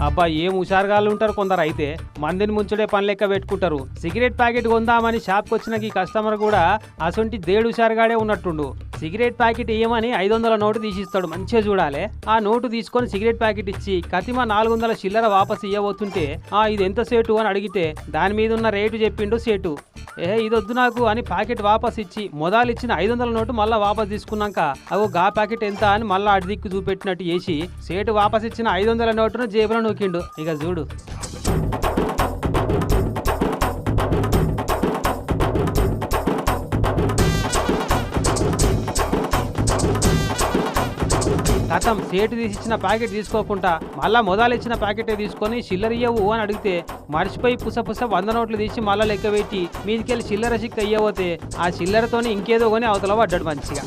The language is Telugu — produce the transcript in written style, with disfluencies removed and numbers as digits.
అబ్బా ఏం హుషారుగాళ్ళు ఉంటారు కొందరు. అయితే మందిని ముంచుడే పని లెక్క పెట్టుకుంటారు. సిగరెట్ ప్యాకెట్ కొందామని షాప్కి వచ్చిన ఈ కస్టమర్ కూడా అసొంటి దేడు హుషారుగాడే ఉన్నట్టుండు. సిగరెట్ ప్యాకెట్ ఇయ్యమని 500 నోటు తీసిస్తాడు. మంచిగా చూడాలి. ఆ నోటు తీసుకొని సిగరెట్ ప్యాకెట్ ఇచ్చి కతిమ 400 చిల్లర వాపస్ ఇయ్యబోతుంటే ఇది ఎంత సేటు అని అడిగితే దాని మీద ఉన్న రేటు చెప్పిండు సేటు. ఇదొద్దు నాకు అని ప్యాకెట్ వాపస్ ఇచ్చి మొదలు ఇచ్చిన 500 నోటు మళ్ళా వాపస్ తీసుకున్నాక అగో గా ప్యాకెట్ ఎంత అని మళ్ళా అడి దిక్కు చూపెట్టినట్టు చేసి సేటు వాపస్ ఇచ్చిన 500 నోటును జేబులో నూకిండు. ఇక చూడు. కథం సేటు తీసిచ్చిన ప్యాకెట్ తీసుకోకుండా మళ్ళా మొదలు ఇచ్చిన ప్యాకెటే తీసుకొని చిల్లర ఇయ్యవు అని అడిగితే మర్చిపోయి పుస 100 నోట్లు తీసి మళ్ళా లెక్క పెట్టి మీదికెళ్ళి చిల్లర చిక్క ఇయ్యబోతే ఆ చిల్లరతోని ఇంకేదో కొని అవతల పడ్డాడు మంచిగా.